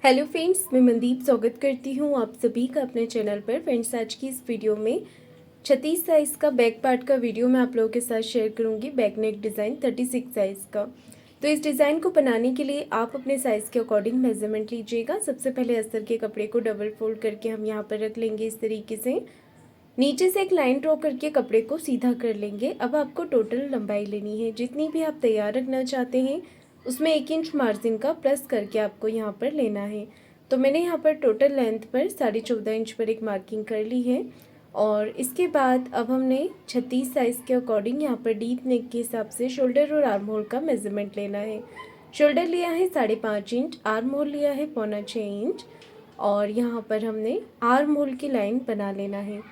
Hello friends, मैं मनदीप स्वागत करती हूँ आप सभी का अपने चैनल पर। फ्रेंड्स, आज की इस वीडियो में 36 साइज़ का बैक पार्ट का वीडियो मैं आप लोगों के साथ शेयर करूँगी। बैक नेक डिज़ाइन 36 साइज़ का। तो इस डिज़ाइन को बनाने के लिए आप अपने साइज़ के अकॉर्डिंग मेजरमेंट लीजिएगा। सबसे पहले अस्तर के कपड़े को डबल फोल्ड करके हम यहाँ पर रख लेंगे इस तरीके से। नीचे से एक लाइन ड्रॉ करके कपड़े को सीधा कर लेंगे। अब आपको टोटल लंबाई लेनी है, जितनी भी आप तैयार रखना चाहते हैं उसमें 1 इंच मार्जिन का प्लस करके आपको यहाँ पर लेना है। तो मैंने यहाँ पर टोटल लेंथ पर 14.5 इंच पर एक मार्किंग कर ली है। और इसके बाद अब हमने 36 साइज़ के अकॉर्डिंग यहाँ पर डीप नेक के हिसाब से शोल्डर और आर्म होल का मेजरमेंट लेना है। शोल्डर लिया है 5.5 इंच, आर्म होल लिया है 6.25 इंच और यहाँ पर हमने आर्म होल की लाइन बना लेना है।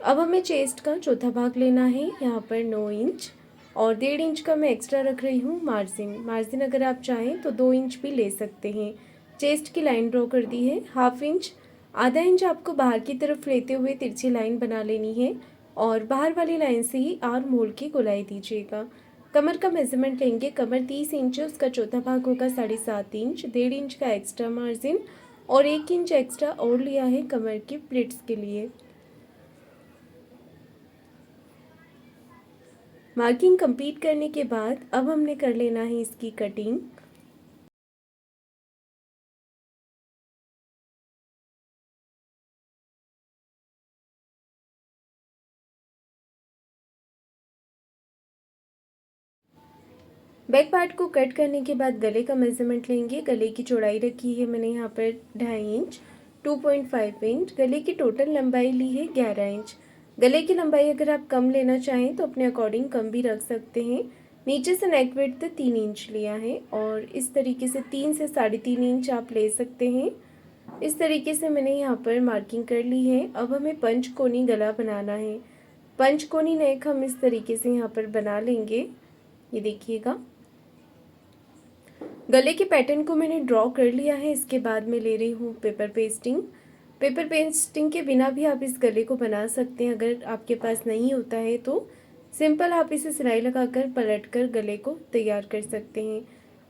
अब हमें चेस्ट का चौथा भाग लेना है, यहाँ पर 9 इंच और 1.5 इंच का मैं एक्स्ट्रा रख रही हूँ मार्जिन अगर आप चाहें तो 2 इंच भी ले सकते हैं। चेस्ट की लाइन ड्रॉ कर दी है, ½ इंच, आधा इंच आपको बाहर की तरफ लेते हुए तिरछी लाइन बना लेनी है और बाहर वाली लाइन से ही आर्म होल की गोलाई दीजिएगा। कमर का मेजरमेंट लेंगे, कमर 30 इंच है, उसका चौथा भाग होगा 7.5 इंच, 1.5 इंच का एक्स्ट्रा मार्जिन और 1 इंच एक्स्ट्रा और लिया है कमर की प्लिट्स के लिए। मार्किंग कंप्लीट करने के बाद अब हमने कर लेना है इसकी कटिंग। बैक पार्ट को कट करने के बाद गले का मेजरमेंट लेंगे। गले की चौड़ाई रखी है मैंने यहाँ पर 2.5 इंच, 2.5 इंच। गले की टोटल लंबाई ली है 11 इंच। गले की लंबाई अगर आप कम लेना चाहें तो अपने अकॉर्डिंग कम भी रख सकते हैं। नीचे से नेक विड्थ 3 इंच लिया है और इस तरीके से 3 से 3.5 इंच आप ले सकते हैं। इस तरीके से मैंने यहाँ पर मार्किंग कर ली है। अब हमें पंचकोनी गला बनाना है। पंचकोनी नेक हम इस तरीके से यहाँ पर बना लेंगे, ये देखिएगा। गले के पैटर्न को मैंने ड्रॉ कर लिया है। इसके बाद मैं ले रही हूँ पेपर पेस्टिंग। पेपर पेस्टिंग के बिना भी आप इस गले को बना सकते हैं, अगर आपके पास नहीं होता है तो सिंपल आप इसे सिलाई लगाकर पलटकर गले को तैयार कर सकते हैं।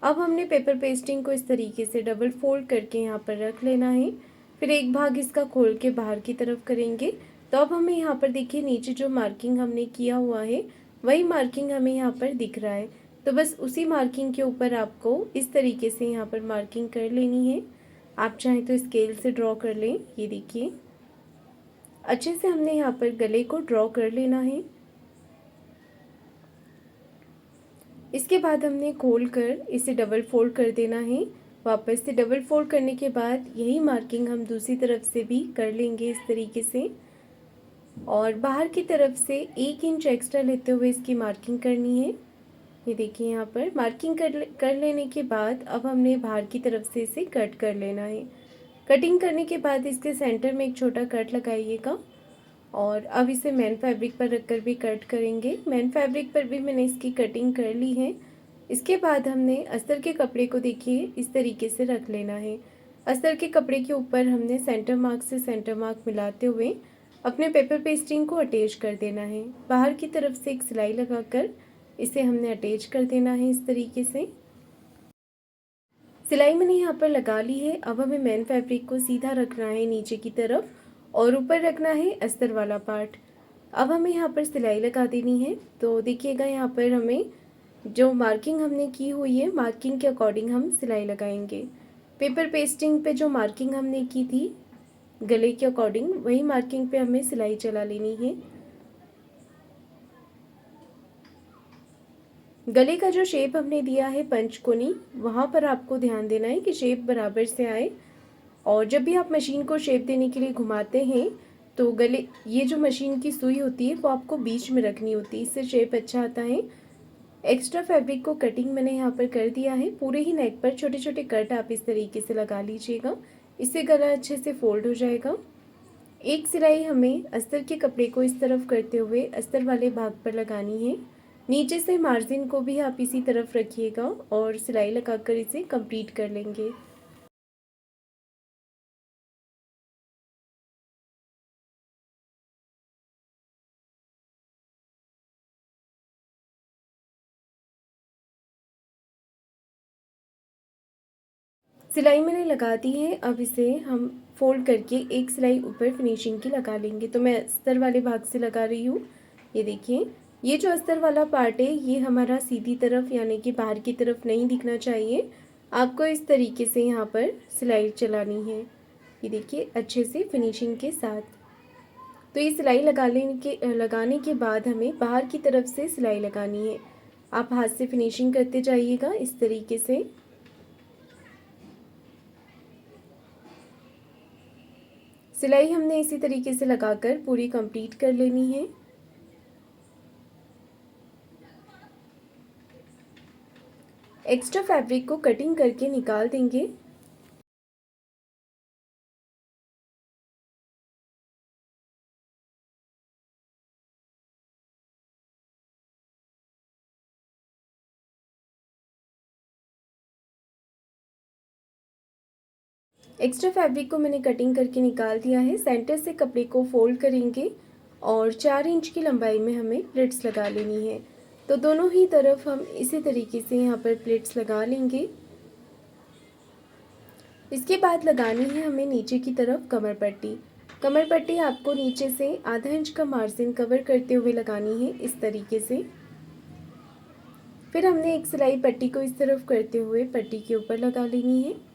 अब हमने पेपर पेस्टिंग को इस तरीके से डबल फोल्ड करके यहाँ पर रख लेना है। फिर एक भाग इसका खोल के बाहर की तरफ करेंगे। तो अब हमें यहाँ पर देखिए नीचे जो मार्किंग हमने किया हुआ है वही मार्किंग हमें यहाँ पर दिख रहा है। तो बस उसी मार्किंग के ऊपर आपको इस तरीके से यहाँ पर मार्किंग कर लेनी है। आप चाहें तो स्केल से ड्रॉ कर लें, ये देखिए अच्छे से हमने यहाँ पर गले को ड्रॉ कर लेना है। इसके बाद हमने खोल कर इसे डबल फोल्ड कर देना है। वापस से डबल फोल्ड करने के बाद यही मार्किंग हम दूसरी तरफ से भी कर लेंगे इस तरीके से और बाहर की तरफ से 1 इंच एक्स्ट्रा लेते हुए इसकी मार्किंग करनी है। ये देखिए यहाँ पर मार्किंग कर लेने के बाद अब हमने बाहर की तरफ से इसे कट कर लेना है। कटिंग करने के बाद इसके सेंटर में एक छोटा कट लगाइएगा और अब इसे मैन फैब्रिक पर रखकर भी कट करेंगे। मैन फैब्रिक पर भी मैंने इसकी कटिंग कर ली है। इसके बाद हमने अस्तर के कपड़े को देखिए इस तरीके से रख लेना है। अस्तर के कपड़े के ऊपर हमने सेंटर मार्क से सेंटर मार्क मिलाते हुए अपने पेपर पेस्टिंग को अटैच कर देना है। बाहर की तरफ से एक सिलाई लगाकर इसे हमने अटैच कर देना है इस तरीके से। सिलाई मैंने यहाँ पर लगा ली है। अब हमें मेन फैब्रिक को सीधा रखना है नीचे की तरफ और ऊपर रखना है अस्तर वाला पार्ट। अब हमें यहाँ पर सिलाई लगा देनी है। तो देखिएगा यहाँ पर हमें जो मार्किंग हमने की हुई है मार्किंग के अकॉर्डिंग हम सिलाई लगाएंगे। पेपर पेस्टिंग पे जो मार्किंग हमने की थी गले के अकॉर्डिंग वही मार्किंग पे हमें सिलाई चला लेनी है। गले का जो शेप हमने दिया है पंचकोनी, वहाँ पर आपको ध्यान देना है कि शेप बराबर से आए। और जब भी आप मशीन को शेप देने के लिए घुमाते हैं तो गले ये जो मशीन की सुई होती है वो आपको बीच में रखनी होती है, इससे शेप अच्छा आता है। एक्स्ट्रा फैब्रिक को कटिंग मैंने यहाँ पर कर दिया है। पूरे ही नेक पर छोटे छोटे कट आप इस तरीके से लगा लीजिएगा, इससे गला अच्छे से फोल्ड हो जाएगा। एक सिलाई हमें अस्तर के कपड़े को इस तरफ करते हुए अस्तर वाले भाग पर लगानी है। नीचे से मार्जिन को भी आप इसी तरफ रखिएगा और सिलाई लगाकर इसे कंप्लीट कर लेंगे। सिलाई मैंने लगा दी है। अब इसे हम फोल्ड करके एक सिलाई ऊपर फिनिशिंग की लगा लेंगे। तो मैं अस्तर वाले भाग से लगा रही हूँ। ये देखिए, ये जो अस्तर वाला पार्ट है ये हमारा सीधी तरफ यानी कि बाहर की तरफ नहीं दिखना चाहिए। आपको इस तरीके से यहाँ पर सिलाई चलानी है। ये देखिए, अच्छे से फिनिशिंग के साथ। तो ये सिलाई लगाने के बाद हमें बाहर की तरफ से सिलाई लगानी है। आप हाथ से फिनिशिंग करते जाइएगा इस तरीके से। सिलाई हमने इसी तरीके से लगाकर पूरी कंप्लीट कर लेनी है। एक्स्ट्रा फैब्रिक को कटिंग करके निकाल देंगे। एक्स्ट्रा फैब्रिक को मैंने कटिंग करके निकाल दिया है। सेंटर से कपड़े को फोल्ड करेंगे और 4 इंच की लंबाई में हमें प्लेट्स लगा लेनी है। तो दोनों ही तरफ हम इसी तरीके से यहाँ पर प्लेट्स लगा लेंगे। इसके बाद लगानी है हमें नीचे की तरफ कमर पट्टी। कमर पट्टी आपको नीचे से आधा इंच का मार्जिन कवर करते हुए लगानी है इस तरीके से। फिर हमने एक सिलाई पट्टी को इस तरफ करते हुए पट्टी के ऊपर लगा लेनी है।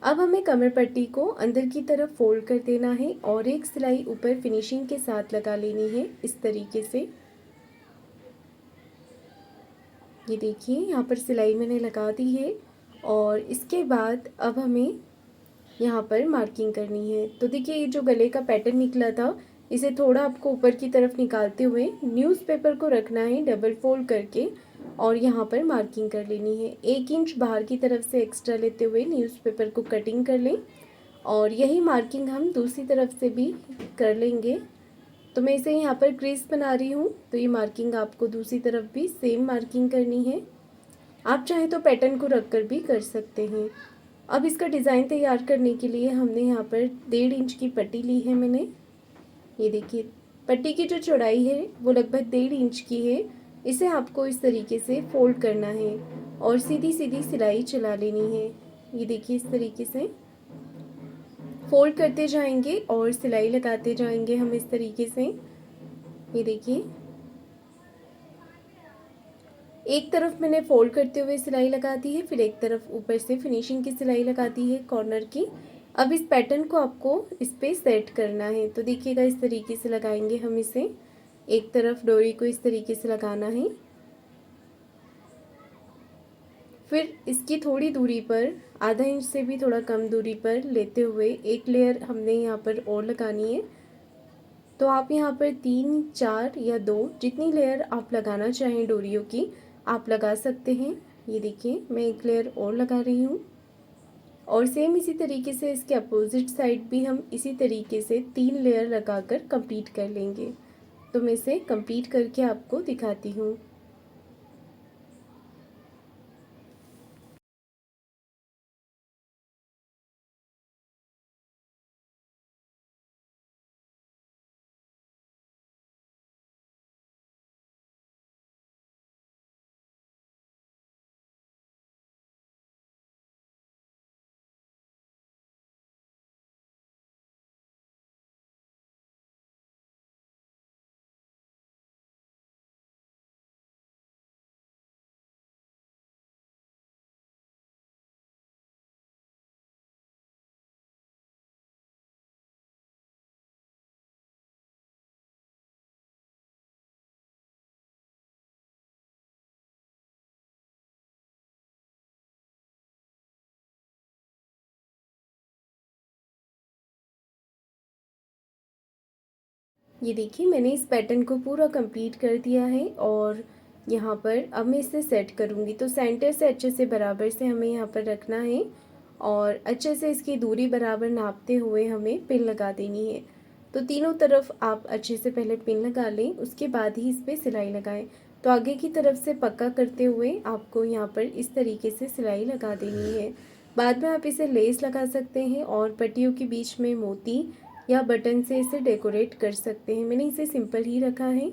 अब हमें कमर पट्टी को अंदर की तरफ फोल्ड कर देना है और एक सिलाई ऊपर फिनिशिंग के साथ लगा लेनी है इस तरीके से। ये देखिए, यहाँ पर सिलाई मैंने लगा दी है और इसके बाद अब हमें यहाँ पर मार्किंग करनी है। तो देखिए, ये जो गले का पैटर्न निकला था इसे थोड़ा आपको ऊपर की तरफ निकालते हुए न्यूज़पेपर को रखना है डबल फोल्ड करके और यहाँ पर मार्किंग कर लेनी है। 1 इंच बाहर की तरफ से एक्स्ट्रा लेते हुए न्यूज़पेपर को कटिंग कर लें और यही मार्किंग हम दूसरी तरफ से भी कर लेंगे। तो मैं इसे यहाँ पर क्रीज बना रही हूँ, तो ये मार्किंग आपको दूसरी तरफ भी सेम मार्किंग करनी है। आप चाहें तो पैटर्न को रख कर भी कर सकते हैं। अब इसका डिज़ाइन तैयार करने के लिए हमने यहाँ पर 1.5 इंच की पट्टी ली है मैंने। ये देखिए, पट्टी की जो चौड़ाई है वो लगभग 1.5 इंच की है। इसे आपको इस तरीके से फोल्ड करना है और सीधी सीधी सिलाई चला लेनी है। ये देखिए, इस तरीके से फोल्ड करते जाएंगे और सिलाई लगाते जाएंगे हम इस तरीके से। ये देखिए, एक तरफ मैंने फोल्ड करते हुए सिलाई लगा दी है, फिर एक तरफ ऊपर से फिनिशिंग की सिलाई लगा दी है कॉर्नर की। अब इस पैटर्न को आपको इस पे सेट करना है। तो देखिएगा, इस तरीके से लगाएंगे हम इसे। एक तरफ डोरी को इस तरीके से लगाना है, फिर इसकी थोड़ी दूरी पर आधा इंच से भी थोड़ा कम दूरी पर लेते हुए एक लेयर हमने यहाँ पर और लगानी है। तो आप यहाँ पर 3, 4 या 2 जितनी लेयर आप लगाना चाहें डोरियों की आप लगा सकते हैं। ये देखिए, मैं एक लेयर और लगा रही हूँ और सेम इसी तरीके से इसके अपोजिट साइड भी हम इसी तरीके से 3 लेयर लगाकर कंप्लीट कर लेंगे। तो मैं इसे कंप्लीट करके आपको दिखाती हूँ। ये देखिए, मैंने इस पैटर्न को पूरा कंप्लीट कर दिया है और यहाँ पर अब मैं इसे सेट करूँगी। तो सेंटर से अच्छे से बराबर से हमें यहाँ पर रखना है और अच्छे से इसकी दूरी बराबर नापते हुए हमें पिन लगा देनी है। तो तीनों तरफ आप अच्छे से पहले पिन लगा लें, उसके बाद ही इस पर सिलाई लगाएं। तो आगे की तरफ से पक्का करते हुए आपको यहाँ पर इस तरीके से सिलाई लगा देनी है। बाद में आप इसे लेस लगा सकते हैं और पट्टियों के बीच में मोती या बटन से इसे डेकोरेट कर सकते हैं। मैंने इसे सिंपल ही रखा है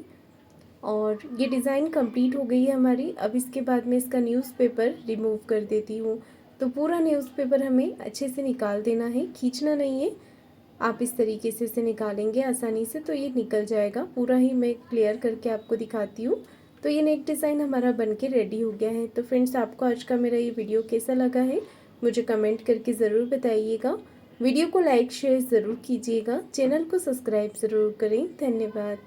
और ये डिज़ाइन कंप्लीट हो गई है हमारी। अब इसके बाद में इसका न्यूज़पेपर रिमूव कर देती हूँ। तो पूरा न्यूज़पेपर हमें अच्छे से निकाल देना है, खींचना नहीं है। आप इस तरीके से इसे निकालेंगे आसानी से तो ये निकल जाएगा। पूरा ही मैं क्लियर करके आपको दिखाती हूँ। तो ये नेक डिज़ाइन हमारा बनके रेडी हो गया है। तो फ्रेंड्स, आपको आज का मेरा ये वीडियो कैसा लगा है मुझे कमेंट करके ज़रूर बताइएगा। वीडियो को लाइक शेयर ज़रूर कीजिएगा, चैनल को सब्सक्राइब ज़रूर करें। धन्यवाद।